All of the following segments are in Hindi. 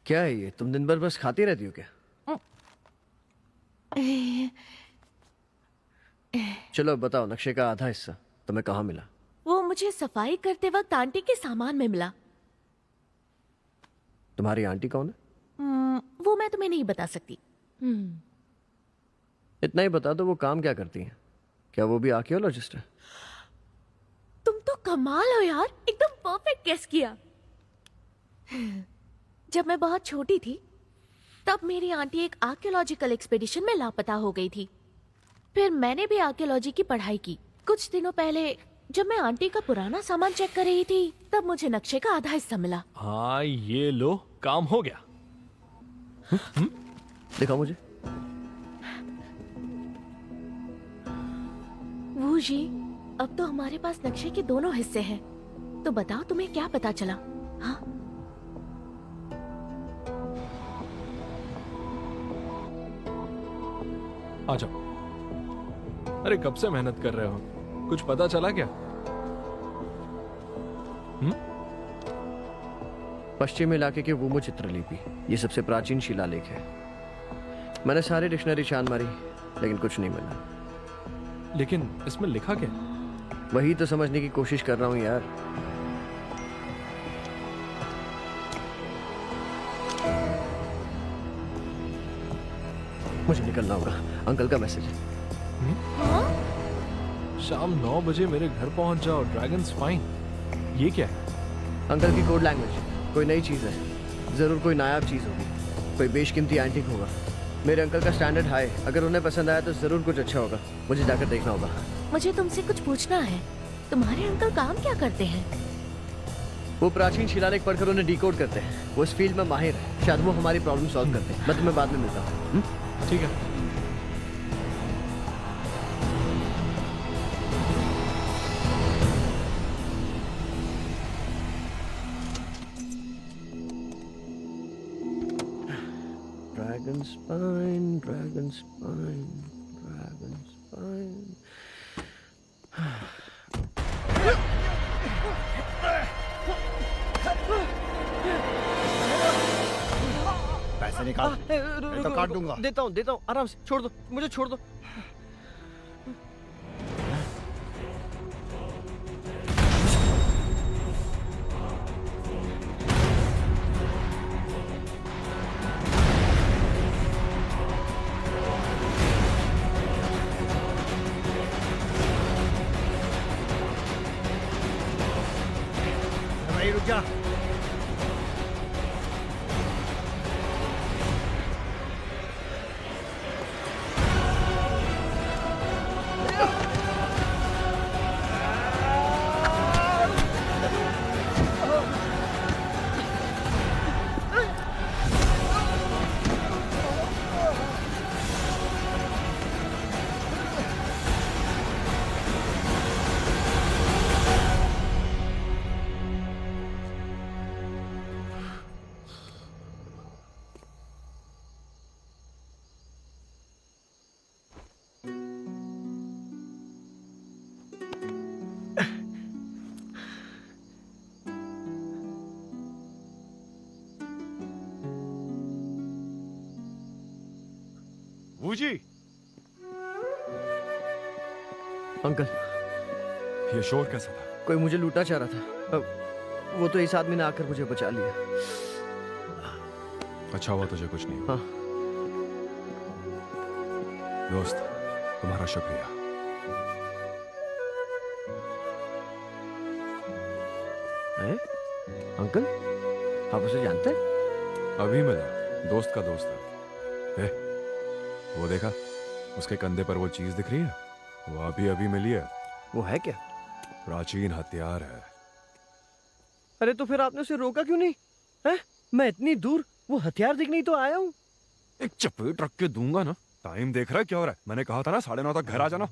क्या है ये? तुम दिन भर बस खाती रहती हो क्या? चलो बताओ, नक्शे का आधा हिस्सा तुम्हें कहाँ मिला? वो मुझे सफाई करते वक्त आंटी के सामान में मिला। तुम्हारी आंटी कौन है? वो मैं तुम्हें नहीं बता सकती। इतना ही बता दो, वो काम क्या करती हैं? क्या वो भी आर्कियोलॉजिस्ट है? तुम तो कमाल हो यार, एकदम परफेक्ट गेस किया। जब मैं बहुत छोटी थी तब मेरी आंटी एक आर्कियोलॉजिकल एक्सपीडिशन में लापता हो गई थी। फिर मैंने भी आर्कियोलॉजी की पढ़ाई की। कुछ दिनों पहले जब मैं आंटी का पुराना सामान चेक कर रही थी तब मुझे नक्शे का आधा हिस्सा मिला। हाँ, ये लो, काम हो गया। दिखाओ मुझे। वो जी, अब तो हमारे पास नक्शे के दोनों हिस्से हैं। तो बताओ तुम्हें क्या पता चला? हाँ, आ जाओ। अरे कब से मेहनत कर रहे हो, कुछ पता चला क्या? पश्चिम इलाके के वुमो चित्रलिपि, ये सबसे प्राचीन शिलालेख है। मैंने सारी डिक्शनरी छान मारी लेकिन कुछ नहीं मिला। लेकिन इसमें लिखा क्या? वही तो समझने की कोशिश कर रहा हूँ यार। मुझे निकलना होगा, अंकल का मैसेज है। शाम 9 बजे मेरे घर पहुंच जाओ, ड्रैगन स्पाइन। ये क्या है? अंकल की कोड लैंग्वेज, कोई नई चीज है, जरूर कोई नायाब चीज होगी, कोई बेशकीमती एंटीक होगा। मेरे अंकल का स्टैंडर्ड हाई, अगर उन्हें पसंद आया तो जरूर कुछ अच्छा होगा। मुझे जाकर देखना होगा। मुझे तुमसे कुछ पूछना है। तुम्हारे अंकल काम क्या करते हैं? वो प्राचीन शिलालेख पढ़कर उन्हें डिकोड करते हैं। वो इस फील्ड में माहिर है, शायद वो हमारी प्रॉब्लम सॉल्व करते हैं। मैं तुम्हें बाद में मिलता हूँ। ठीक है। Dragon spine, dragon spine, dragon spine. पैसे निकाल, नहीं तो काट दूंगा। देता हूँ, आराम से। छोड़ दो मुझे, छोड़ दो। भाई रुक जा। वूजी, अंकल, ये शोर कैसा था? कोई मुझे लूटना चाह रहा था। वो तो इस आदमी ने आकर मुझे बचा लिया। अच्छा हुआ तुझे कुछ नहीं। हाँ। दोस्त, तुम्हारा शुक्रिया। हैं? अंकल, आप उसे जानते हैं? अभी मिला, दोस्त का दोस्त है। ए, वो देखा, उसके कंधे पर वो चीज दिख रही है? वो अभी अभी मिली है। वो है क्या? प्राचीन हथियार है। अरे तो फिर आपने उसे रोका क्यों नहीं? हैं? मैं इतनी दूर, वो हथियार देखने ही तो आया हूँ। एक चपेट रख के दूंगा ना। टाइम देख रहा है क्या हो रहा है? मैंने कहा था ना 9:30 तक घर आ जाना।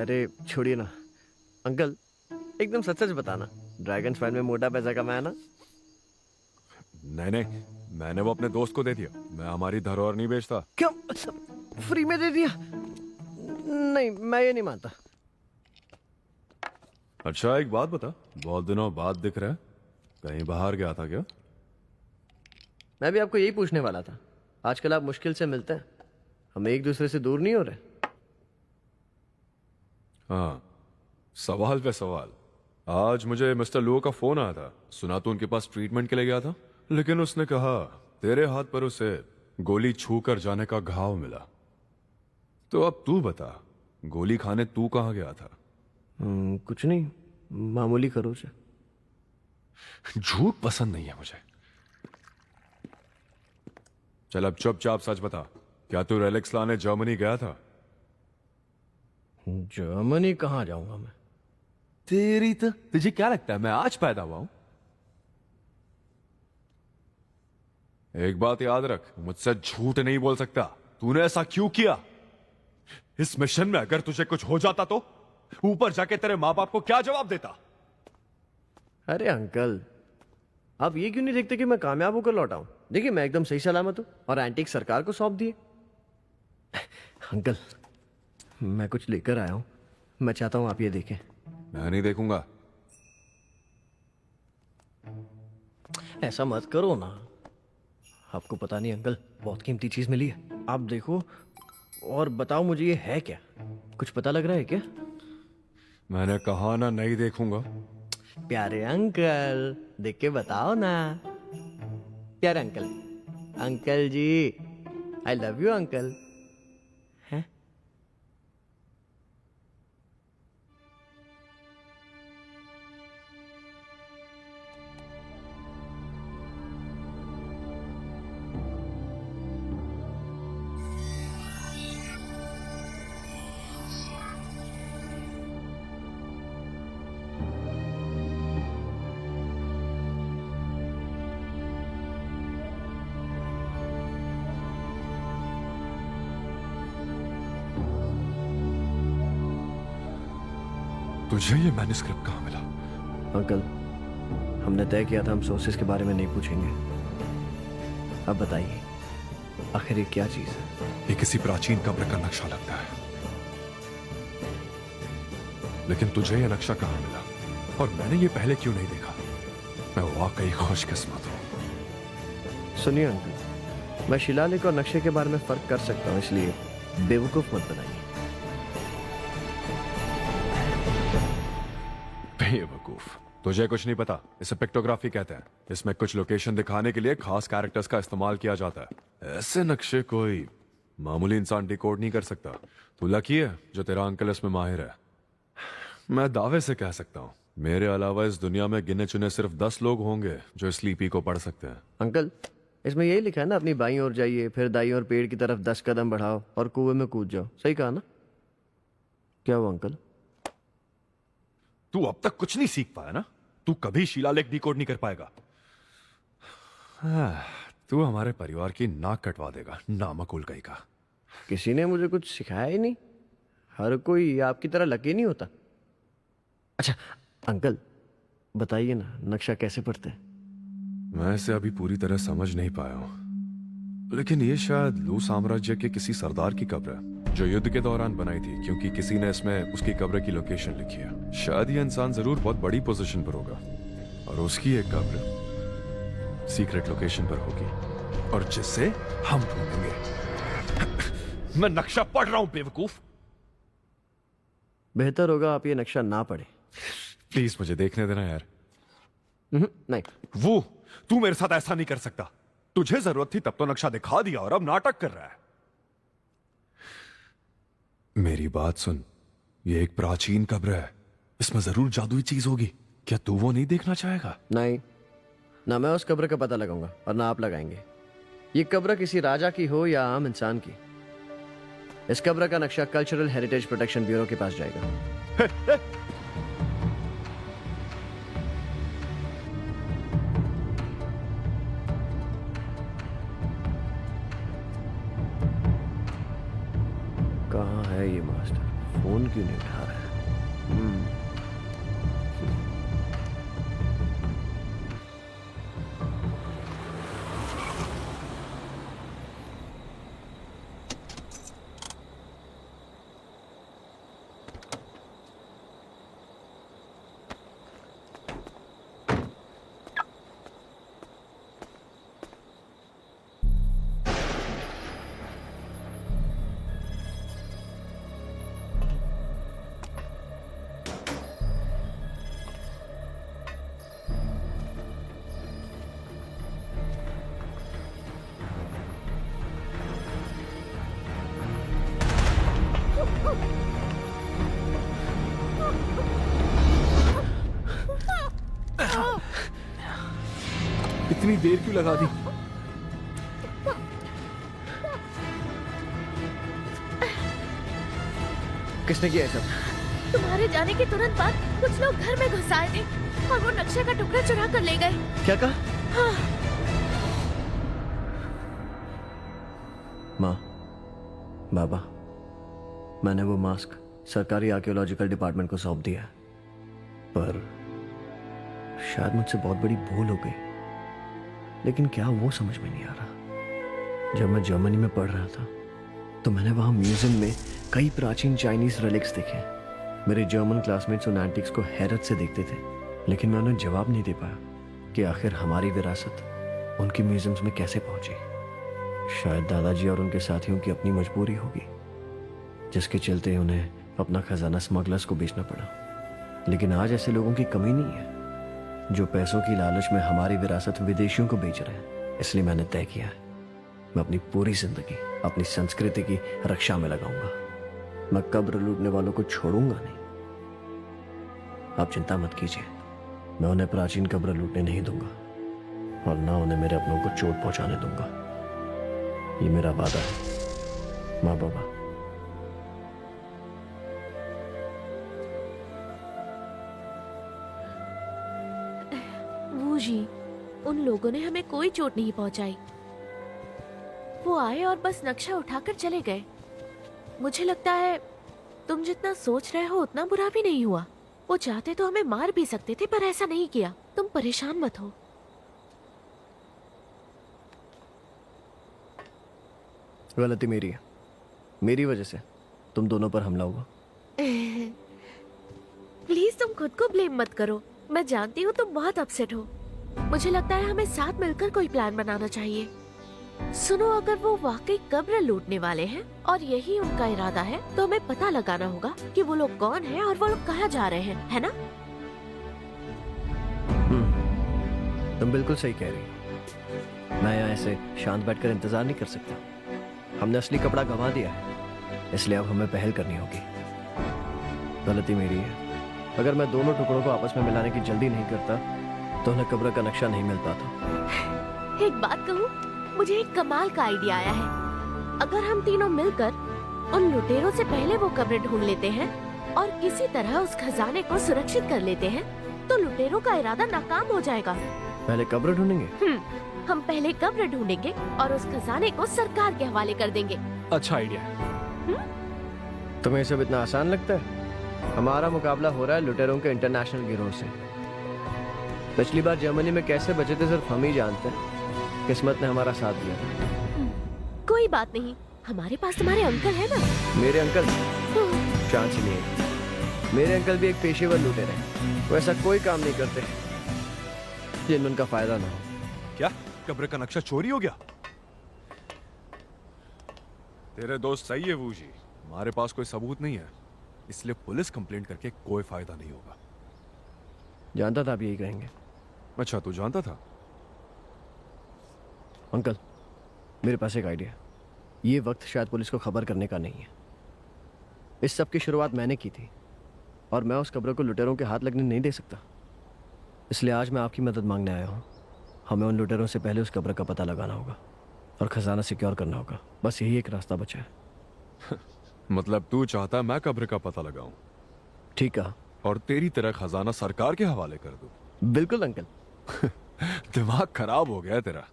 अरे छोड़िए ना अंकल, एकदम सच सच बताना, ड्रैगन स्पाइन में मोटा पैसा कमाया ना? नहीं नहीं, मैंने वो अपने दोस्त को दे दिया। मैं हमारी धरोहर नहीं बेचता। क्यों? फ्री में दे दिया? नहीं, मैं ये नहीं मानता। अच्छा एक बात बता, बहुत दिनों बाद दिख रहा है, कहीं बाहर गया था क्या? मैं भी आपको यही पूछने वाला था। आजकल आप मुश्किल से मिलते हैं, हम एक दूसरे से दूर नहीं हो रहे। हाँ, सवाल पे सवाल। आज मुझे मिस्टर लुओ का फोन आया था। सुना तो उनके पास ट्रीटमेंट के लिए गया था, लेकिन उसने कहा तेरे हाथ पर उसे गोली छू कर जाने का घाव मिला। तो अब तू बता, गोली खाने तू कहां गया था? कुछ नहीं, मामूली खरोच है। झूठ पसंद नहीं है मुझे। चल अब चुपचाप सच बता, क्या तू रेलेक्स लाने जर्मनी गया था? जर्मनी कहाँ जाऊंगा मैं? तेरी तो, तुझे क्या लगता है मैं आज पैदा हुआ हूं? एक बात याद रख, मुझसे झूठ नहीं बोल सकता। तूने ऐसा क्यों किया? इस मिशन में अगर तुझे कुछ हो जाता तो ऊपर जाके तेरे मां बाप को क्या जवाब देता? अरे अंकल, आप ये क्यों नहीं देखते कि मैं कामयाब होकर लौटा हूं? देखिए, मैं एकदम सही सलामत हूं और एंटीक सरकार को सौंप दिए। अंकल, मैं कुछ लेकर आया हूं, मैं चाहता हूं आप ये देखें। मैं नहीं देखूंगा। ऐसा मत करो ना। आपको पता नहीं अंकल, बहुत कीमती चीज मिली है। आप देखो और बताओ मुझे ये है क्या? कुछ पता लग रहा है क्या? मैंने कहा ना नहीं देखूंगा। प्यारे अंकल, देख के बताओ ना। प्यारे uncle, uncle ji, I love you uncle. हैं? तुझे ये मैन्युस्क्रिप्ट कहां मिला? अंकल, हमने तय किया था हम सोर्सेस के बारे में नहीं पूछेंगे। अब बताइए, आखिर ये क्या चीज है? ये किसी प्राचीन कब्र का नक्शा लगता है, लेकिन तुझे ये नक्शा कहां मिला और मैंने ये पहले क्यों नहीं देखा? मैं वाकई खुशकिस्मत हूं। सुनिए अंकल, मैं शिलालेख और नक्शे के बारे में फर्क कर सकता हूँ, इसलिए बेवकूफ मत बनाइए। बेवकूफ, तुझे कुछ नहीं पता। इसे पिक्टोग्राफी कहते हैं। इसमें कुछ लोकेशन दिखाने के लिए खास कैरेक्टर्स का इस्तेमाल किया जाता है। ऐसे नक्शे कोई मामूली इंसान डिकोड नहीं कर सकता। तू लकी है जो तेरा अंकल इसमें माहिर है। मैं दावे से कह सकता हूँ, मेरे अलावा इस दुनिया में गिने चुने सिर्फ 10 लोग होंगे जो इस लिपि को पढ़ सकते हैं। अंकल, इसमें यही लिखा है ना, अपनी बाईं ओर जाइए, फिर दाईं ओर पेड़ की तरफ 10 कदम बढ़ाओ और कुएं में कूद जाओ। सही कहा ना? क्या हुआ अंकल? तू अब तक कुछ नहीं सीख पाया ना? तू कभी शिलालेख डिकोड नहीं कर पाएगा। तू हमारे परिवार की नाक कटवा देगा, नामकुल कहीं का। किसी ने मुझे कुछ सिखाया ही नहीं। हर कोई आपकी तरह लकी नहीं होता। अच्छा अंकल, बताइए ना, नक्शा कैसे पढ़ते हैं? मैं इसे अभी पूरी तरह समझ नहीं पाया हूं, लेकिन ये शायद लू साम्राज्य के किसी सरदार की कब्र है जो युद्ध के दौरान बनाई थी, क्योंकि किसी ने इसमें उसकी कब्र की लोकेशन लिखी है। शायद ये इंसान जरूर बहुत बड़ी पोजीशन पर होगा और उसकी एक कब्र सीक्रेट लोकेशन पर होगी और जिससे हम ढूंढेंगे। मैं नक्शा पढ़ रहा हूं बेवकूफ। बेहतर होगा आप ये नक्शा ना पढ़े। प्लीज मुझे देखने देना यार। नहीं। वो, तू मेरे साथ ऐसा नहीं कर सकता। तुझे जरूरत थी तब तो नक्शा दिखा दिया और अब नाटक कर रहा है। मेरी बात सुन, ये एक प्राचीन कब्र है, इसमें जरूर जादुई चीज होगी। क्या तू वो नहीं देखना चाहेगा? नहीं, ना मैं उस कब्र का पता लगाऊंगा और ना आप लगाएंगे। ये कब्र किसी राजा की हो या आम इंसान की, इस कब्र का नक्शा कल्चरल हेरिटेज प्रोटेक्शन ब्यूरो के पास जाएगा। कहाँ है ये मास्टर? फोन क्यों नहीं उठा रहा है? इतनी देर क्यों लगा दी? किसने किया ये सब? तुम्हारे जाने के तुरंत बाद कुछ लोग घर में घुस आए थे और वो नक्शे का टुकड़ा चुरा कर ले गए। क्या कहा? माँ, बाबा, मैंने वो मास्क सरकारी आर्कियोलॉजिकल डिपार्टमेंट को सौंप दिया, पर शायद मुझसे बहुत बड़ी भूल हो गई। लेकिन क्या वो समझ में नहीं आ रहा। जब मैं जर्मनी में पढ़ रहा था तो मैंने वहां म्यूजियम में कई प्राचीन चाइनीज रिलिक्स देखे। मेरे जर्मन क्लासमेट्स उन एंटिक्स को हैरत से देखते थे, लेकिन मैं उन्हें जवाब नहीं दे पाया कि आखिर हमारी विरासत उनके म्यूजियम्स में कैसे पहुंची। शायद दादाजी और उनके साथियों की अपनी मजबूरी होगी, जिसके चलते उन्हें अपना खजाना स्मगलर्स को बेचना पड़ा। लेकिन आज ऐसे लोगों की कमी नहीं है जो पैसों की लालच में हमारी विरासत विदेशियों को बेच रहे हैं। इसलिए मैंने तय किया है, मैं अपनी पूरी जिंदगी अपनी संस्कृति की रक्षा में लगाऊंगा। मैं कब्र लूटने वालों को छोड़ूंगा नहीं। आप चिंता मत कीजिए, मैं उन्हें प्राचीन कब्र लूटने नहीं दूंगा और ना उन्हें मेरे अपनों को चोट पहुंचाने दूंगा। ये मेरा वादा है माँ बाबा। वो जी, उन लोगों ने हमें कोई चोट नहीं पहुंचाई। वो आए और बस नक्शा उठाकर चले गए। मुझे लगता है तुम जितना सोच रहे हो उतना बुरा भी नहीं हुआ। वो चाहते तो हमें मार भी सकते थे, पर ऐसा नहीं किया। तुम परेशान मत हो। गलती मेरी है, मेरी वजह से तुम दोनों पर हमला हुआ। प्लीज तुम खुद को ब्लेम मत करो। मैं जानती हूँ तुम बहुत अपसेट हो। मुझे लगता है हमें साथ मिलकर कोई प्लान बनाना चाहिए। सुनो, अगर वो वाकई कब्र लूटने वाले हैं और यही उनका इरादा है, तो हमें पता लगाना होगा कि वो लोग कौन हैं और वो लोग कहाँ जा रहे हैं, है ना? तुम बिल्कुल सही कह रही हो। मैं यहाँ ऐसे शांत बैठकर इंतजार नहीं कर सकता। हमने असली कपड़ा गंवा दिया है, इसलिए अब हमें पहल करनी होगी। गलती मेरी है। अगर मैं दोनों टुकड़ों को आपस में मिलाने की जल्दी नहीं करता तो उन्हें कब्र का नक्शा नहीं मिल पाता। एक बात कहूँ, मुझे एक कमाल का आइडिया आया है। अगर हम तीनों मिलकर उन लुटेरों से पहले वो कब्र ढूंढ लेते हैं और किसी तरह उस खजाने को सुरक्षित कर लेते हैं, तो लुटेरों का इरादा नाकाम हो जाएगा। पहले कब्र ढूंढेंगे? हम पहले कब्र ढूंढेंगे और उस खजाने को सरकार के हवाले कर देंगे। अच्छा आइडिया है। तुम्हें ये सब इतना आसान लगता है? हमारा मुकाबला हो रहा है लुटेरों के इंटरनेशनल गिरोह से। पिछली बार जर्मनी में कैसे बचे थे सिर्फ हम ही जानते हैं। किस्मत ने हमारा साथ दिया था। कोई बात नहीं, हमारे पास तुम्हारे अंकल है ना। मेरे अंकल चांस ही नहीं है। मेरे अंकल भी एक पेशेवर लुटेर हैं। वो ऐसा कोई काम नहीं करते जिनमें उनका फायदा ना हो। क्या कब्र का नक्शा चोरी हो गया? तेरे दोस्त सही है वूजी, हमारे पास कोई सबूत नहीं है, इसलिए पुलिस कंप्लेंट करके कोई फायदा नहीं होगा। जानता था आप यही कहेंगे। अच्छा, तू जानता था? अंकल, मेरे पास एक आइडिया। ये वक्त शायद पुलिस को खबर करने का नहीं है। इस सब की शुरुआत मैंने की थी और मैं उस कब्र को लुटेरों के हाथ लगने नहीं दे सकता। इसलिए आज मैं आपकी मदद मांगने आया हूँ। हमें उन लुटेरों से पहले उस कब्र का पता लगाना होगा और खजाना सिक्योर करना होगा। बस यही एक रास्ता बचा है। मतलब तू चाहता मैं कब्र का पता लगाऊं ठीक है? और तेरी तरह खजाना सरकार के हवाले कर दूं? बिल्कुल अंकल। दिमाग खराब हो गया है तेरा।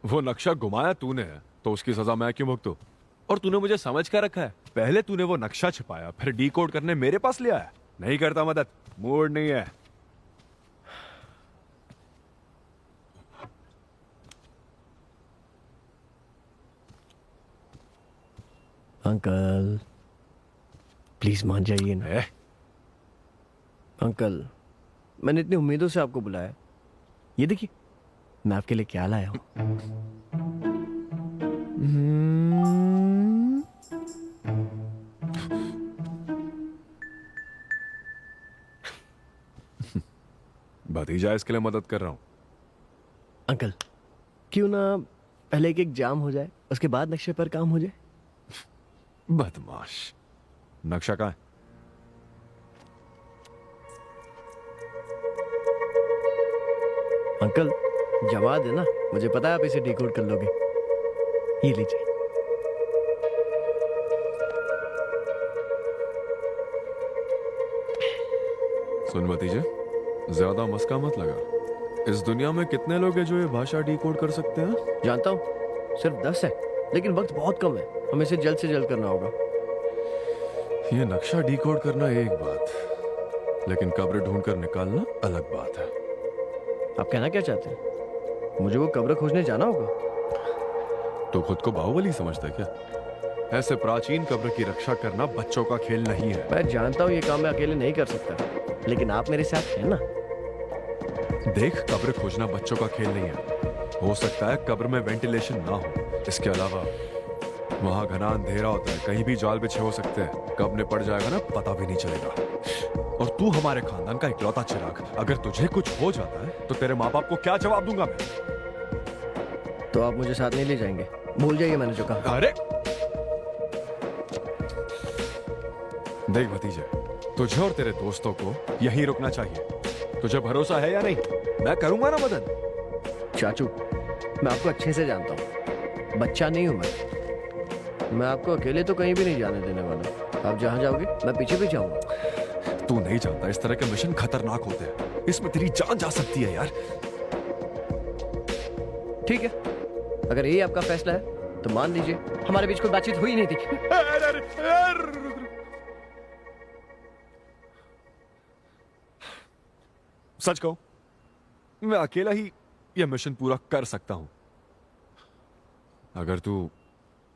वो नक्शा घुमाया तूने तो उसकी सजा मैं क्यों भुगतूं? और तूने मुझे समझ कर रखा है। पहले तूने वो नक्शा छिपाया, फिर डीकोड करने मेरे पास ले आया। नहीं करता मदद, मूड नहीं है। अंकल प्लीज मान जाइए ना। ए? अंकल, मैंने इतनी उम्मीदों से आपको बुलाया। ये देखिए मैं आपके लिए क्या लाया हूं। भतीजा इसके लिए मदद कर रहा हूं। अंकल, क्यों ना पहले एक एग्जाम हो जाए, उसके बाद नक्शे पर काम हो जाए। बदमाश। नक्शा कहाँ है? अंकल, जमा देना, मुझे पता है आप इसे डिकोड कर लोगे। ये लीजिए। सुन भतीजे, ज्यादा मस्का मत लगा। इस दुनिया में कितने लोग हैं जो ये भाषा डिकोड कर सकते हैं? जानता हूँ सिर्फ 10 है, लेकिन वक्त बहुत कम है। हमें इसे जल्द से जल्द करना होगा। ये नक्शा डिकोड करना एक बात, लेकिन कब्र ढूंढकर निकालना अलग बात है। आप कहना क्या चाहते हैं? मुझे वो कब्र खोजने जाना होगा? तो खुद को बाहुबली समझता है क्या? ऐसे प्राचीन कब्र की रक्षा करना बच्चों का खेल नहीं है। मैं जानता हूँ ये काम मैं अकेले नहीं कर सकता, लेकिन आप मेरे साथ हैं ना। देख, कब्र खोजना बच्चों का खेल नहीं है। हो सकता है कब्र में वेंटिलेशन ना हो, इसके अलावा वहां घना अंधेरा होता है, कहीं भी जाल बिछे हो सकते हैं। कब निपट जाएगा ना पता भी नहीं चलेगा। और तू हमारे खानदान का इकलौता चिराग, अगर तुझे कुछ हो जाता है तो तेरे माँ बाप को क्या जवाब दूंगा मैं? तो आप मुझे साथ नहीं ले जाएंगे? भूल जाइए मैंने जो कहा। अरे देख भतीजे, तुझे और तेरे दोस्तों को यहीं रुकना चाहिए। तुझे भरोसा है या नहीं? मैं करूंगा ना मदद। चाचू, मैं आपको अच्छे से जानता हूँ, बच्चा नहीं हूं मैं आपको अकेले तो कहीं भी नहीं जाने देने वाला। आप जहां जाओगे मैं पीछे भी जाऊंगा। तू नहीं जानता इस तरह के मिशन खतरनाक होते हैं, इसमें तेरी जान जा सकती है यार। ठीक है, अगर ये आपका फैसला है तो मान लीजिए हमारे बीच कोई बातचीत हुई नहीं थी। सच कहूं, मैं अकेला ही यह मिशन पूरा कर सकता हूं। अगर तू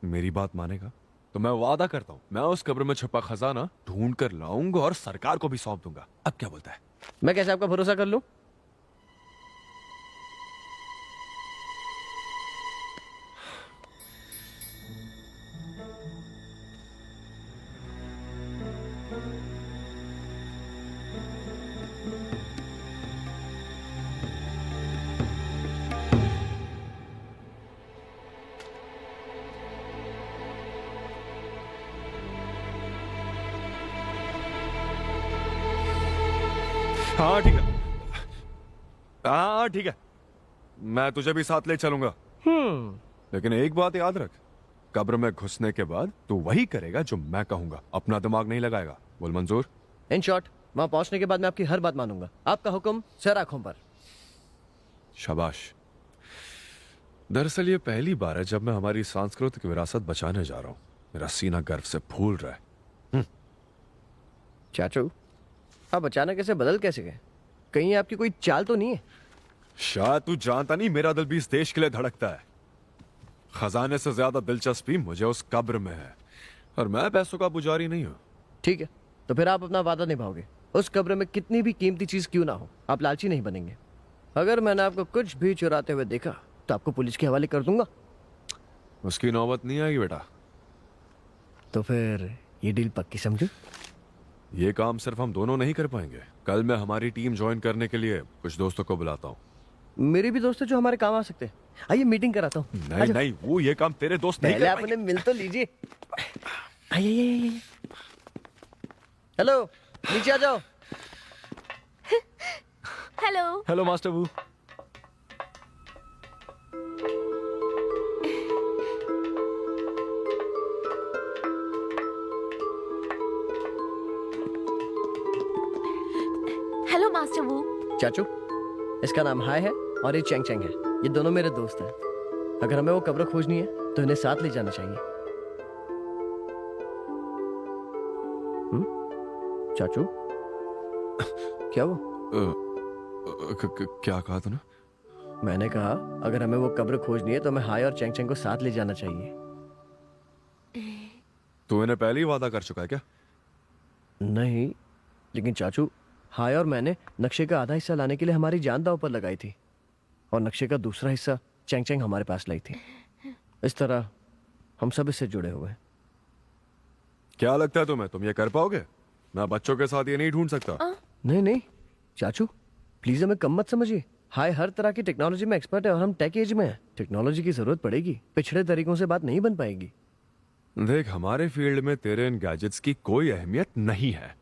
मेरी बात मानेगा तो मैं वादा करता हूं, मैं उस कब्र में छुपा खजाना ढूंढ कर लाऊंगा और सरकार को भी सौंप दूंगा। अब क्या बोलता है? मैं कैसे आपका भरोसा कर लूं? हाँ ठीक है, हाँ ठीक है, मैं तुझे भी साथ ले चलूंगा। लेकिन एक बात याद रख, कब्र में घुसने के बाद तू वही करेगा जो मैं कहूंगा, अपना दिमाग नहीं लगाएगा। बोल मंजूर? इन शॉर्ट, वहां पहुंचने के बाद मैं आपकी हर बात मानूंगा। आपका हुक्म सर आंखों पर। शाबाश। दरअसल ये पहली बार है जब मैं हमारी सांस्कृतिक विरासत बचाने जा रहा हूं। मेरा सीना गर्व से फूल रहा है। चाचू, आप अचानक ऐसे बदल कैसे गए? कहीं आपकी कोई चाल तो नहीं है? शायद तू जानता नहीं, मेरा दिल भी इस देश के लिए धड़कता है। खजाने से ज्यादा दिलचस्पी मुझे उस कब्र में है, और मैं पैसों का पुजारी नहीं हूं। ठीक है, तो फिर आप अपना वादा निभाओगे। उस कब्र में कितनी भी कीमती चीज क्यों ना हो, आप लालची नहीं बनेंगे। अगर मैंने आपको कुछ भी चुराते हुए देखा तो आपको पुलिस के हवाले कर दूंगा। उसकी नौबत नहीं आएगी बेटा। तो फिर ये डील पक्की समझो। ये काम सिर्फ हम दोनों नहीं कर पाएंगे। कल मैं हमारी टीम ज्वाइन करने के लिए कुछ दोस्तों को बुलाता हूँ। मेरे भी दोस्त हैं जो हमारे काम आ सकते हैं। आइए मीटिंग कराता हूँ। नहीं नहीं, वो ये काम तेरे दोस्त नहीं पहले कर आप पाएंगे। उन्हें मिल तो लीजिए। आइए। हेलो, नीचे आ जाओ। हेलो। हेलो मास्टर वू। हेलो मास्टर वू। चाचू, इसका नाम हाय है और ये चेंग चेंग है। ये दोनों मेरे दोस्त हैं। अगर हमें वो कब्र खोजनी है तो इन्हें साथ ले जाना चाहिए। चाचू, क्या वो? क्या कहा तूने? मैंने कहा अगर हमें वो कब्र खोजनी है तो हमें हाय और चेंग चेंग को साथ ले जाना चाहिए। तू इन्हें पहले ही वादा कर चुका है क्या? नहीं, लेकिन चाचू, हाय और मैंने नक्शे का आधा हिस्सा लाने के लिए हमारी जान दांव पर लगाई थी, और नक्शे का दूसरा हिस्सा चेंग चेंग हमारे पास लाई थी। इस तरह हम सब इससे जुड़े हुए हैं। क्या लगता है तुम्हें, तुम ये कर पाओगे? मैं बच्चों के साथ ये नहीं ढूंढ सकता। नहीं चाचू, प्लीज हमें कम मत समझिए। हाय हर तरह की टेक्नोलॉजी में एक्सपर्ट है और हम टेक एज में हैं। टेक्नोलॉजी की जरूरत पड़ेगी, पिछड़े तरीकों से बात नहीं बन पाएगी। देख, हमारे फील्ड में तेरे इन गैजेट्स की कोई अहमियत नहीं है।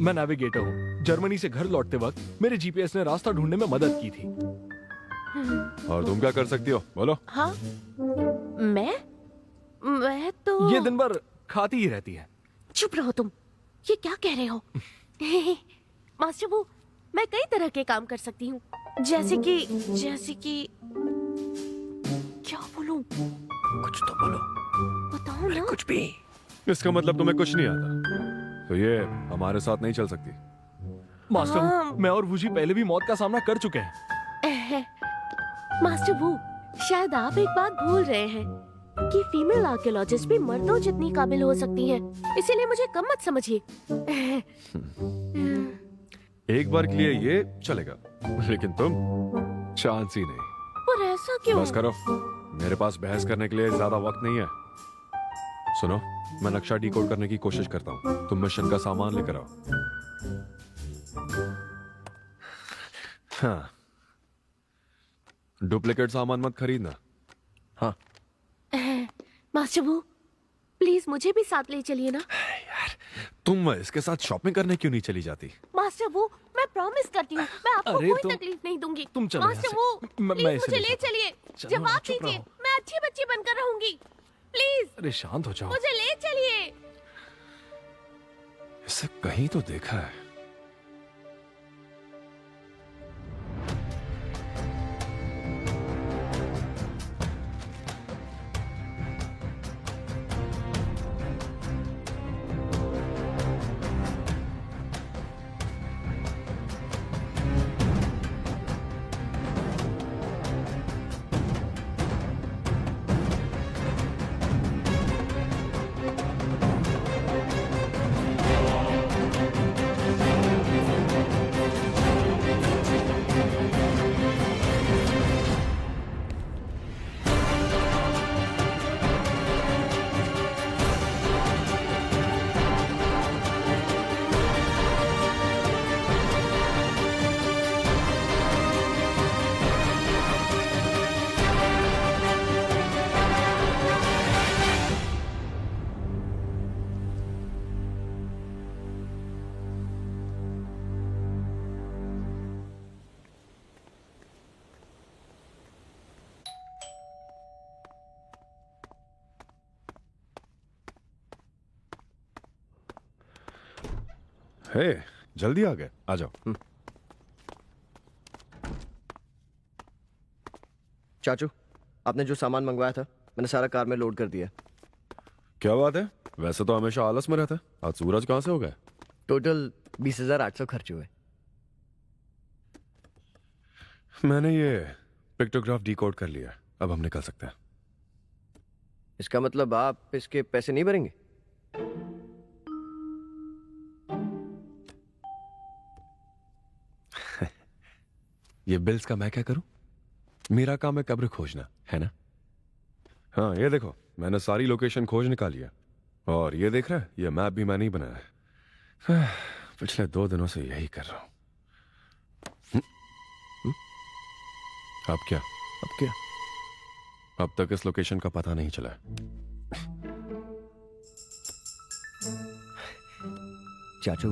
मैं नेविगेटर हूँ। जर्मनी से घर लौटते वक्त मेरे जीपीएस ने रास्ता ढूंढने में मदद की थी। और तुम क्या कर सकती हो, बोलो। हाँ, मैं तो ये दिन भर खाती ही रहती है। चुप रहो तुम। ये क्या कह रहे हो? मास्टर वो, मैं कई तरह के काम कर सकती हूँ। जैसे कि क्या बोलूं? कुछ तो बोलो। बताओ ना। कुछ भी। इसका मतलब तुम्हें कुछ नहीं आता, तो ये हमारे साथ नहीं चल सकती। मास्टर हाँ। मैं और वुजी पहले भी मौत का सामना कर चुके हैं। मास्टर वो, शायद आप एक बात भूल रहे हैं कि फीमेल आर्कियोलॉजिस्ट भी मर्दों जितनी काबिल हो सकती है, इसीलिए मुझे कम मत समझिए। एक बार के लिए ये चलेगा, लेकिन तुम चांस ही नहीं। पर ऐसा क्यों? बस करो, मेरे पास बहस करने के लिए ज्यादा वक्त नहीं है। सुनो, मैं नक्शा डिकोड करने की कोशिश करता हूँ, तुम मिशन का सामान लेकर आओ। हाँ, डुप्लीकेट सामान मत खरीदना। हाँ मास्टर वो, प्लीज मुझे भी साथ ले चलिए ना। तुम इसके साथ शॉपिंग करने क्यों नहीं चली जाती? मास्टर वो, मैं प्रॉमिस करती हूँ, मैं आपको अरे कोई तकलीफ नहीं दूंगी। तुम चलो मास्टर यहाँ वो, से। मैं प्लीज इसे मुझे ले ले जाता चलिए। चलो, जवाब चुप दीजिए, रहो। मैं अच्छी बच्ची बनकर रहूंगी। प्लीज अरे शांत हो जाओ। मुझे ले चलिए। इसे कहीं तो देखा है। हे, जल्दी आ गए, आ जाओ। चाचू, आपने जो सामान मंगवाया था मैंने सारा कार में लोड कर दिया। क्या बात है, वैसे तो हमेशा आलस में रहता है, आज सूरज कहाँ से हो गए? टोटल 20,800 खर्च हुए। मैंने ये पिक्टोग्राफ डिकोड कर लिया, अब हम निकल सकते हैं। इसका मतलब आप इसके पैसे नहीं भरेंगे? ये बिल्स का मैं क्या करूं? मेरा काम है कब्र खोजना, है ना? हाँ, ये देखो, मैंने सारी लोकेशन खोज निकाली है। और ये देख रहा है, ये मैप भी मैंने ही बनाया है। पिछले 2 दिनों से यही कर रहा हूं। अब क्या? अब क्या? अब तक इस लोकेशन का पता नहीं चला है। चाचू,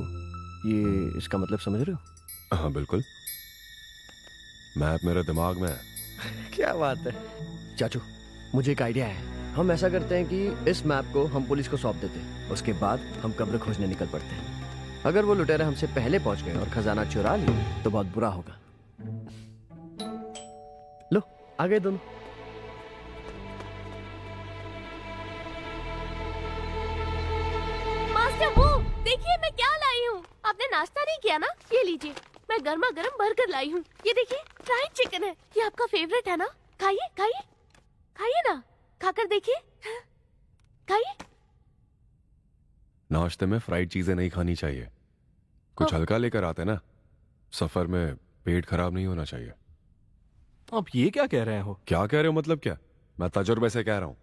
ये इसका मतलब समझ रहे हो? हाँ बिल्कुल, मैप मेरे दिमाग में है। क्या बात है चाचू, मुझे एक आइडिया है। हम ऐसा करते हैं कि इस मैप को हम पुलिस को सौंप देते हैं, उसके बाद हम कब्र खोजने निकल पड़ते हैं। अगर वो लुटेरे हमसे पहले पहुंच गए और खजाना चुरा लिया तो बहुत बुरा होगा। लो, आ गए दोनों। मास्टर वो, देखिए मैं क्या लाई हूँ। आपने नाश्ता नहीं किया ना? ये लीजिए, मैं गर्मा गर्म बर्गर लाई हूँ। ये देखिए, फ्राइड चिकन है। ये आपका फेवरेट है ना? खाइए खाइए खाइए ना, खाकर देखिए। खाइए। नाश्ते में फ्राइड चीजें नहीं खानी चाहिए, कुछ हल्का लेकर आते ना, सफर में पेट खराब नहीं होना चाहिए। आप ये क्या कह रहे हो? क्या कह रहे हो मतलब क्या? मैं तजुर्बे से कह रहा हूं।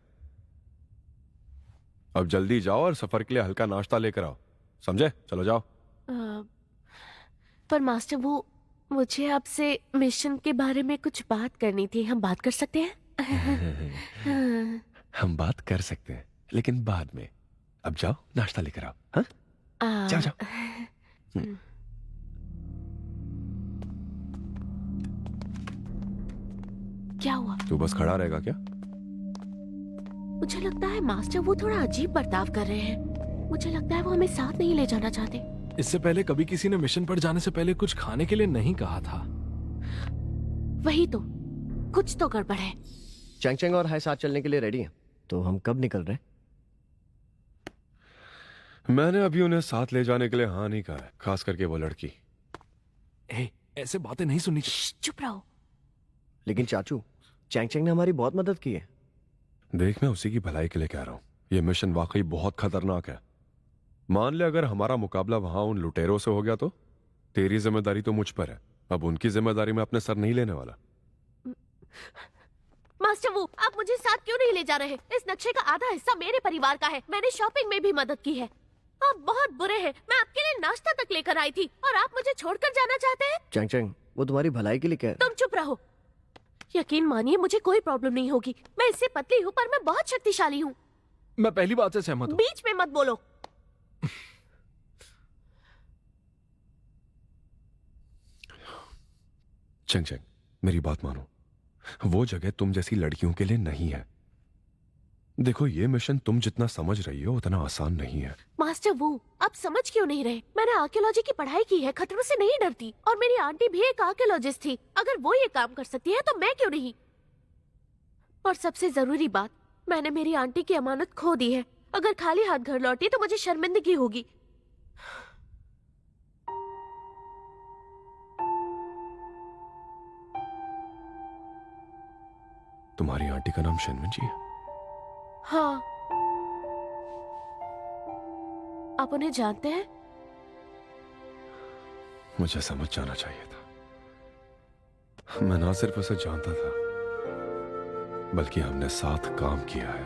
अब जल्दी जाओ और सफर के लिए हल्का नाश्ता लेकर आओ, समझे? चलो जाओ। पर मास्टर वो, मुझे आपसे मिशन के बारे में कुछ बात करनी थी। हम बात कर सकते हैं? हम बात कर सकते हैं, लेकिन बाद में। अब जाओ, नाश्ता लेकर आओ। हाँ? जाओ जाओ। क्या हुआ? तू बस खड़ा रहेगा क्या? मुझे लगता है मास्टर वो थोड़ा अजीब बर्ताव कर रहे हैं। मुझे लगता है वो हमें साथ नहीं ले जाना चाहते। इससे पहले कभी किसी ने मिशन पर जाने से पहले कुछ खाने के लिए नहीं कहा था। वही तो, कुछ तो गड़बड़ है। चैंग चैंग और हाय साथ चलने के लिए रेडी हैं, तो हम कब निकल रहे हैं? मैंने अभी उन्हें साथ ले जाने के लिए हाँ नहीं कहा है, खास करके वो लड़की। ऐसे बातें नहीं सुननी चाहिए। श्श, चुप रहो। लेकिन चाचू, चैंग चैंग ने हमारी बहुत मदद की है। देख, मैं उसी की भलाई के लिए कह रहा हूं, ये मिशन वाकई बहुत खतरनाक है। मान ले अगर हमारा मुकाबला वहां उन लुटेरों से हो गया तो तेरी जिम्मेदारी तो मुझ पर है। अब उनकी जिम्मेदारी मैं अपने सर नहीं लेने वाला। मास्टर वो, आप मुझे साथ क्यों नहीं ले जा रहे? इस नक्शे का आधा हिस्सा मेरे परिवार का है। मैंने शॉपिंग में भी मदद की है। आप बहुत बुरे हैं। मैं आपके लिए नाश्ता तक लेकर आई थी और आप मुझे छोड़कर जाना चाहते हैं? चैंग चैंग, वो तुम्हारी भलाई के लिए कह तुम चुप रहो। यकीन मानिए मुझे कोई प्रॉब्लम नहीं होगी। मैं इससे पतली हूँ पर मैं बहुत शक्तिशाली हूँ। मैं पहली बात से सहमत हूँ। बीच में मत बोलो। चैंग चैंग, मेरी बात मानो, वो जगह तुम जैसी लड़कियों के लिए नहीं है। देखो, ये मिशन तुम जितना समझ रही हो उतना आसान नहीं है। मास्टर वो, आप समझ क्यों नहीं रहे? मैंने आर्कियोलॉजी की पढ़ाई की है, खतरों से नहीं डरती। और मेरी आंटी भी एक आर्कियोलॉजिस्ट थी। अगर वो ये काम कर सकती है तो मैं क्यों नहीं? और सबसे जरूरी बात, मैंने मेरी आंटी की अमानत खो दी है। अगर खाली हाथ घर लौटी तो मुझे शर्मिंदगी होगी। तुम्हारी आंटी का नाम शनवन जी है? हाँ। आप उन्हें जानते हैं? मुझे समझ जाना चाहिए था। मैं ना सिर्फ उसे जानता था, बल्कि हमने साथ काम किया है।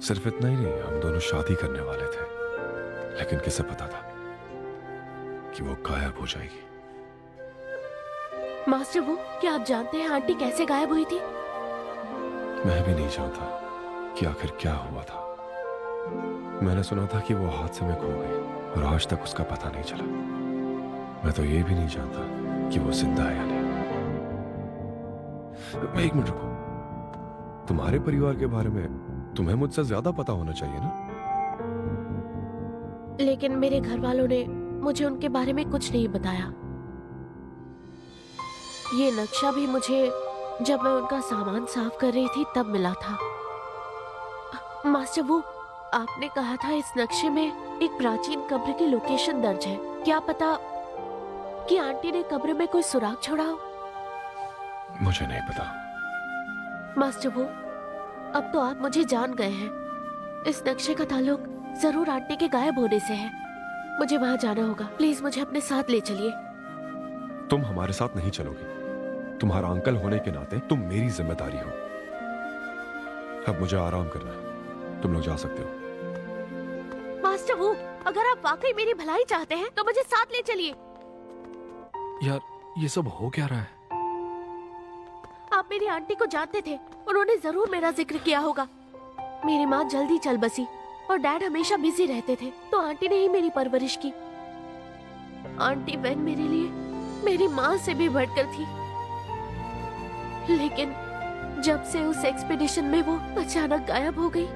सिर्फ इतना ही नहीं, हम दोनों शादी करने वाले थे। लेकिन किसे पता था कि वो गायब हो जाएगी। मास्टर वो, क्या आप जानते हैं आंटी कैसे गायब हुई थी? मैं भी नहीं जानता कि आखिर क्या हुआ था। मैंने सुना था कि वो हादसे में खो गई और आज तक उसका पता नहीं चला। मैं तो ये भी नहीं जानता कि वो जिंदा है या नहीं। एक मिनट रुको, तुम्हारे परिवार के बारे में तुम्हें मुझसे ज्यादा पता होना चाहिए ना? लेकिन मेरे घर वालों ने मुझे उनके बारे में कुछ नहीं बताया। ये नक्शा भी मुझे जब मैं उनका सामान साफ कर रही थी तब मिला था। मास्टर वो, आपने कहा था इस नक्शे में एक प्राचीन कब्र की लोकेशन दर्ज है। क्या पता कि आंटी ने कब्र में कोई सुराग छोड़ा हो? मुझे नहीं पता। मास्टर वो, अब तो आप मुझे जान गए हैं। इस नक्शे का ताल्लुक जरूर आंटी के गायब होने से है। मुझे वहां जाना होगा। प्लीज मुझे अपने साथ ले चलिए। तुम हमारे साथ नहीं चलोगे। तुम्हारा अंकल होने के नाते तुम मेरी जिम्मेदारी हो। अब मुझे आराम करना है, तुम लोग जा सकते हो। मास्टर वो, अगर आप वाकई मेरी भलाई चाहते हैं तो मुझे साथ ले चलिए। यार, ये सब हो क्या रहा है? आप मेरी आंटी को जानते थे, उन्होंने जरूर मेरा जिक्र किया होगा। मेरी माँ जल्दी चल बसी और डैड हमेशा बिजी रहते थे, तो आंटी ने ही मेरी परवरिश की। आंटी बहन मेरे लिए मेरी माँ से भी बढ़कर थी। लेकिन जब से उस एक्सपीडिशन में वो अचानक गायब हो गई,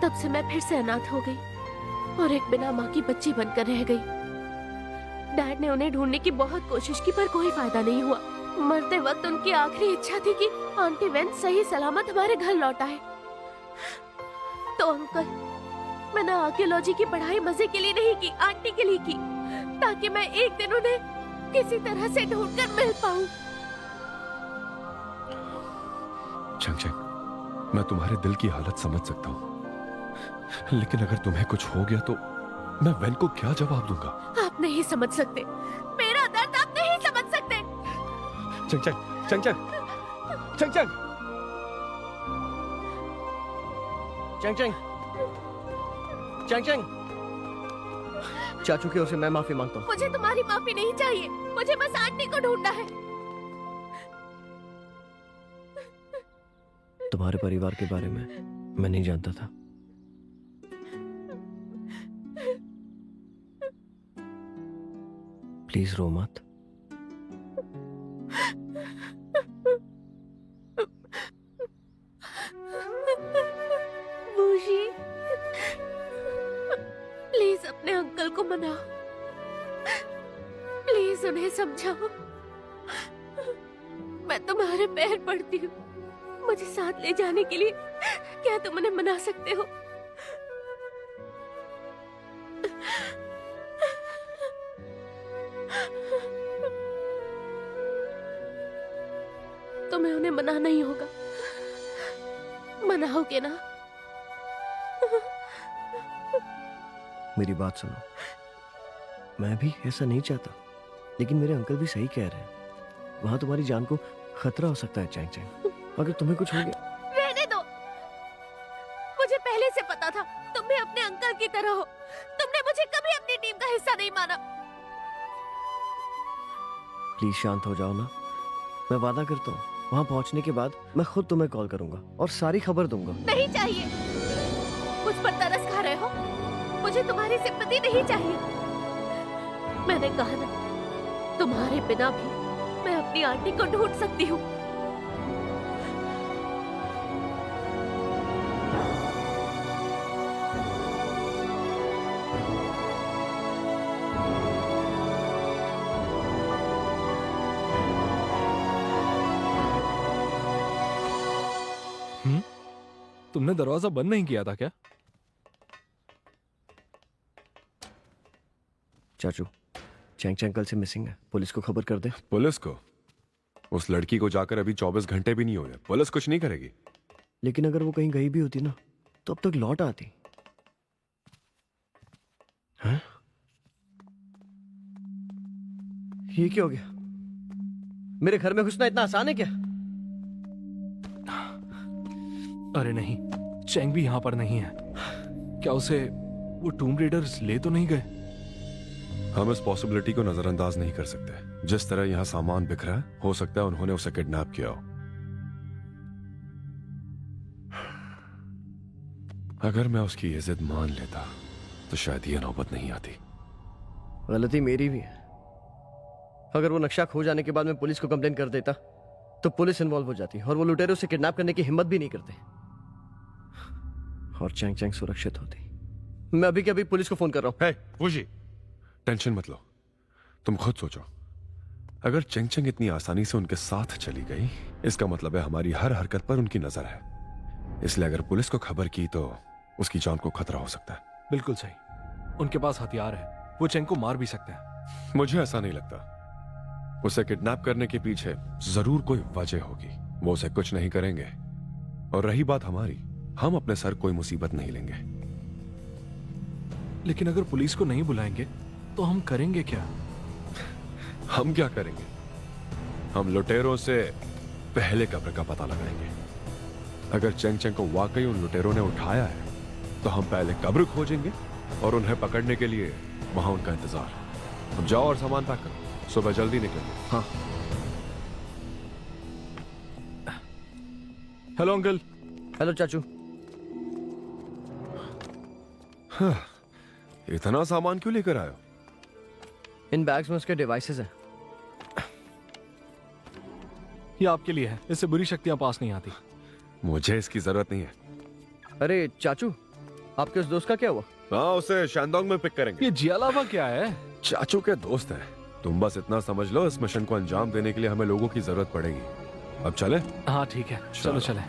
तब से मैं फिर से अनाथ हो गई और एक बिना माँ की बच्ची बनकर रह गई। डैड ने उन्हें ढूंढने की बहुत कोशिश की पर कोई फायदा नहीं हुआ। मरते वक्त उनकी आखिरी इच्छा थी कि आंटी वेन सही सलामत हमारे घर लौट आए। तो अंकल, मैंने आर्कियोलॉजी की पढ़ाई मजे के लिए नहीं की, आंटी के लिए की, ताकि मैं एक दिन उन्हें किसी तरह से ढूंढकर मिल पाऊं। चंग चंग, मैं तुम्हारे दिल की हालत समझ सकता हूँ, लेकिन अगर तुम्हें कुछ हो गया तो मैं वेन को क्या जवाब दूंगा? आप नहीं समझ सकते, मेरा दर्द आप नहीं समझ सकते। चंग चंग, चंग चंग, चंग चंग, चैंग चैंग, चैंग चैंग, चाचू की ओर से मैं माफी मांगता हूँ। मुझे तुम्हारी माफी नहीं चाहिए, मुझे बस आंटी को ढूंढना है। तुम्हारे परिवार के बारे में मैं नहीं जानता था। प्लीज रो मत। बूजी, प्लीज अपने अंकल को मनाओ, प्लीज उन्हें समझाओ। मैं तुम्हारे पैर पड़ती हूँ, मुझे साथ ले जाने के लिए क्या तुम उन्हें मना सकते हो? तुम्हें उन्हें मनाना ही होगा, मनाओगे ना? मेरी बात सुनो, मैं भी ऐसा नहीं चाहता, लेकिन मेरे अंकल भी सही कह रहे हैं। वहां तुम्हारी जान को खतरा हो सकता है चैंग चैंग। अगर तुम्हें कुछ हो गया। रहने दो, मुझे पहले से पता था तुम भी अपने अंकल की तरह हो। तुमने मुझे कभी अपनी टीम का हिस्सा नहीं माना। प्लीज शांत हो जाओ ना। मैं वादा करता हूँ वहां पहुंचने के बाद मैं खुद तुम्हें कॉल करूंगा और सारी खबर दूंगा। नहीं चाहिए, मुझ पर तरस खा रहे हो। मुझे तुम्हारी सिंपैथी नहीं चाहिए। मैंने कहा ना, तुम्हारे बिना भी मैं अपनी आंटी को ढूंढ सकती हूँ। तुमने दरवाजा बंद नहीं किया था क्या? चाचू, चैंग चैंग कल से मिसिंग है, पुलिस को खबर कर दे। पुलिस को? उस लड़की को जाकर अभी 24 घंटे भी नहीं हुए, पुलिस कुछ नहीं करेगी। लेकिन अगर वो कहीं गई भी होती ना, तो अब तक लौट आती। हैं? ये क्या हो गया? मेरे घर में घुसना इतना आसान है क्या? अरे नहीं, चैंग भी यहाँ पर नहीं है। क्या उसे वो टूम रेडर्स ले तो नहीं गए? हम इस पॉसिबिलिटी को नजरअंदाज नहीं कर सकते। जिस तरह यहाँ सामान बिखरा है, हो सकता है उन्होंने उसे किडनैप किया हो। अगर मैं उसकी ये जिद मान लेता तो शायद ये नौबत नहीं आती। गलती मेरी भी है। अगर वो नक्शा खो जाने के बाद मैं पुलिस को कंप्लेन कर देता तो पुलिस इन्वॉल्व हो जाती और वो लुटेरे उसे किडनैप करने की हिम्मत भी नहीं करते और चैंग चैंग सुरक्षित होती। मैं अभी के अभी पुलिस को फोन कर रहा हूं। फूजी, टेंशन मत लो। तुम खुद सोचो, अगर चेंग चेंग इतनी आसानी से उनके साथ चली गई, इसका मतलब है हमारी हर हरकत पर उनकी नजर है। इसलिए अगर पुलिस को खबर की तो उसकी जान को खतरा हो सकता है। बिल्कुल सही, उनके पास हथियार है, वो चेंग को मार भी सकते हैं। मुझे ऐसा नहीं लगता। उसे किडनैप करने के पीछे जरूर कोई वजह होगी। वो उसे कुछ नहीं करेंगे। और रही बात हमारी, हम अपने सर कोई मुसीबत नहीं लेंगे। लेकिन अगर पुलिस को नहीं बुलाएंगे तो हम करेंगे क्या? हम क्या करेंगे? हम लुटेरों से पहले कब्र का पता लगाएंगे। अगर चेंग चेंग को वाकई उन लुटेरों ने उठाया है तो हम पहले कब्र खोजेंगे और उन्हें पकड़ने के लिए वहां उनका इंतजार। अब जाओ और सामान पैक करो, सुबह जल्दी निकलेंगे। हाँ। Hello uncle. हेलो चाचू। इतना सामान क्यों लेकर आयो? इन बैग्स में उसके डिवाइसेस हैं। ये आपके लिए है, इससे बुरी शक्तियां पास नहीं आती। मुझे इसकी जरूरत नहीं है। अरे चाचू, आपके उस दोस्त का क्या हुआ? हाँ, उसे शानडोंग में पिक करेंगे। ये जियालावा क्या है? चाचू के दोस्त हैं। तुम बस इतना समझ लो, इस मिशन को अंजाम देने के लिए हमें लोगों की जरूरत पड़ेगी। अब चले? हाँ ठीक है, चलो चले।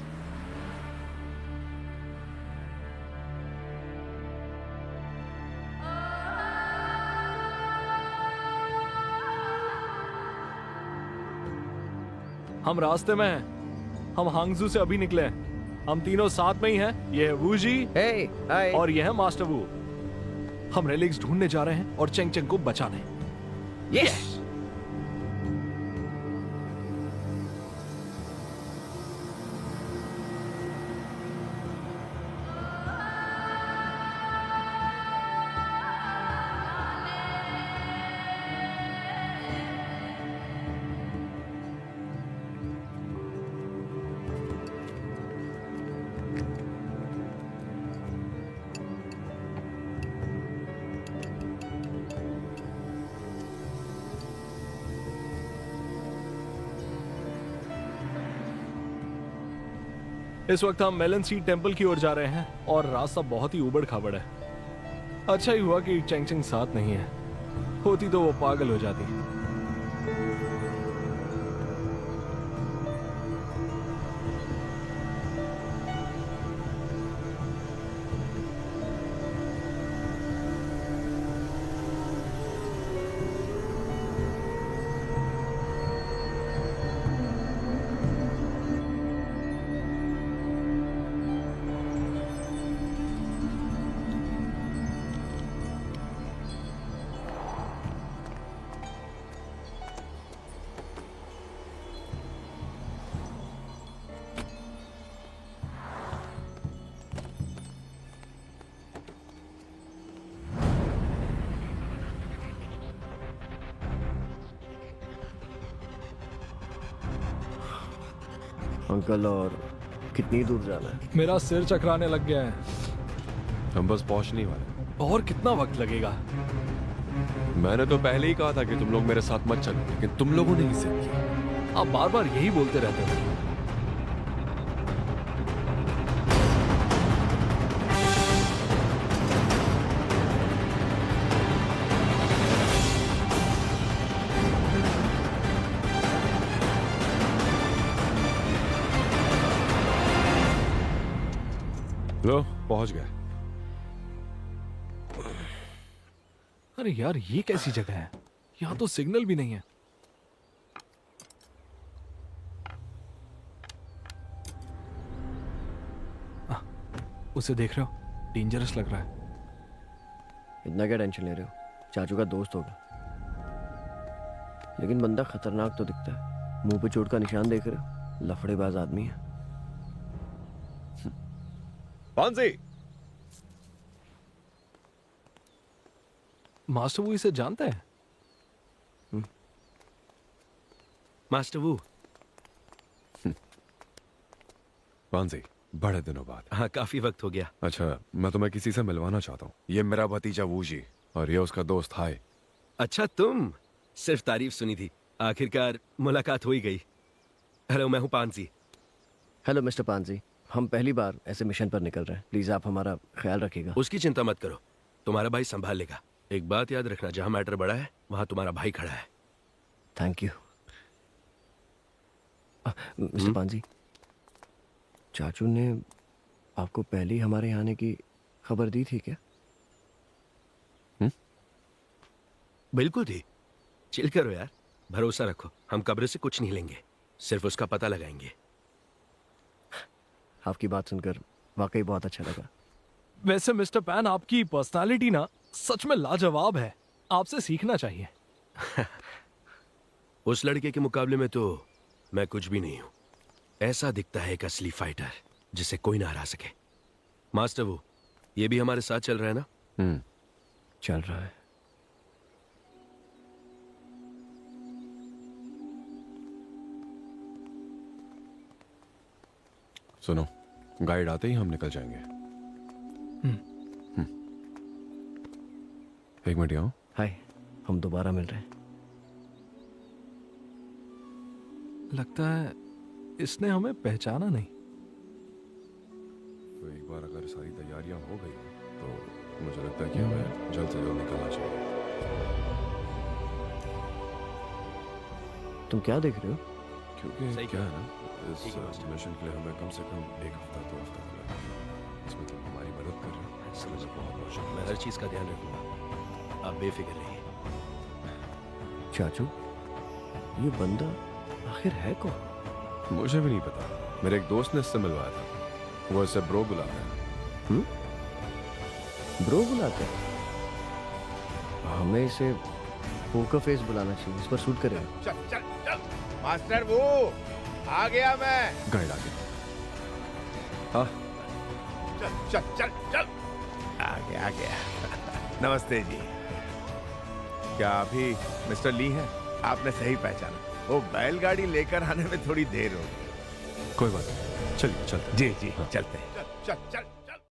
हम रास्ते में हैं। हम हांगजू से अभी निकले हैं। हम तीनों साथ में ही हैं। ये है वूजी हे, हाय। और ये है मास्टर वू। हम रेलिक्स ढूंढने जा रहे हैं और चेंग चेंग को बचाने। यस। इस वक्त हम मेलन सीड टेम्पल की ओर जा रहे हैं और रास्ता बहुत ही उबड़ खाबड़ है। अच्छा ही हुआ कि चेंग चेंग साथ नहीं है, होती तो वो पागल हो जाती। अंकल, और कितनी दूर जाना है? मेरा सिर चकराने लग गया है। हम बस पहुंचने वाले। और कितना वक्त लगेगा? मैंने तो पहले ही कहा था कि तुम लोग मेरे साथ मत चलो, लेकिन तुम लोगों ने ही जिद की। आप बार बार यही बोलते रहते हो। लो, पहुंच गए। अरे यार, ये कैसी जगह है? यहाँ तो सिग्नल भी नहीं है। उसे देख रहे हो? डेंजरस लग रहा है। इतना क्या टेंशन ले रहे हो? चाचू का दोस्त होगा, लेकिन बंदा खतरनाक तो दिखता है। मुंह पे चोट का निशान देख रहे हो? लफड़ेबाज आदमी है। पांसी, मास्टर वो इसे जानता है? मास्टर वू। पांसी, बड़े दिनों बाद। हाँ, काफी वक्त हो गया। अच्छा, मैं तुम्हें किसी से मिलवाना चाहता हूँ। ये मेरा भतीजा वूजी और ये उसका दोस्त हाय। अच्छा, तुम? सिर्फ तारीफ सुनी थी, आखिरकार मुलाकात हो ही गई। हेलो, मैं हूँ पांसी। हेलो मिस्टर पांजी, हम पहली बार ऐसे मिशन पर निकल रहे हैं। प्लीज आप हमारा ख्याल रखिएगा। उसकी चिंता मत करो, तुम्हारा भाई संभाल लेगा। एक बात याद रखना, जहाँ मैटर बड़ा है वहाँ तुम्हारा भाई खड़ा है। Thank you. मिस्टर पांजी, चाचू ने आपको पहले ही हमारे यहाँ आने की खबर दी थी क्या? बिल्कुल थी। चिल करो यार, भरोसा रखो, हम कब्र से कुछ नहीं लेंगे, सिर्फ उसका पता लगाएंगे। आपकी बात सुनकर वाकई बहुत अच्छा लगा। वैसे मिस्टर पैन, आपकी पर्सनालिटी ना सच में लाजवाब है। आपसे सीखना चाहिए। उस लड़के के मुकाबले में तो मैं कुछ भी नहीं हूं। ऐसा दिखता है एक असली फाइटर जिसे कोई ना हरा सके। मास्टर वो, ये भी हमारे साथ चल रहा है ना? चल रहा है। सुनो, गाइड आते ही हम निकल जाएंगे। एक मिनट आओ। हाय, हम दोबारा मिल रहे हैं। लगता है इसने हमें पहचाना नहीं। तो एक बार अगर सारी तैयारियां हो गई तो मुझे लगता है कि हमें जल्द से जल्द निकलना चाहिए। तुम क्या देख रहे हो? क्योंकि सही क्या है ना, ठीक है, इस मास्टर। मिशन के लिए हमें कम से कम 1 हफ्ता 2 हफ्ता तो लगेगा। इसमें तुम हमारी मदद कर रहे हो, इसके लिए बहुत बहुत मैं शुक्रिया। हर चीज का ध्यान रखूंगा, आप बेफिक्र रहिए। चाचू, ये बंदा आखिर है कौन? मुझे भी नहीं पता, मेरे एक दोस्त ने इससे मिलवाया था। वो इसे ब्रो बुलाता है। ब्रो बुलाते हैं? हमें इसे पोकर फेस बुलाना चाहिए, इस पर सूट करेगा। चल चल चल मास्टर वो आ गया मैं। गाइड आ गया। हाँ, चल चल चल चल आ गया नमस्ते जी। क्या अभी मिस्टर ली हैं? आपने सही पहचाना। वो बैलगाड़ी लेकर आने में थोड़ी देर हो गई। कोई बात नहीं, चलिए चलते हैं। जी जी, चलते हैं। चल चल चल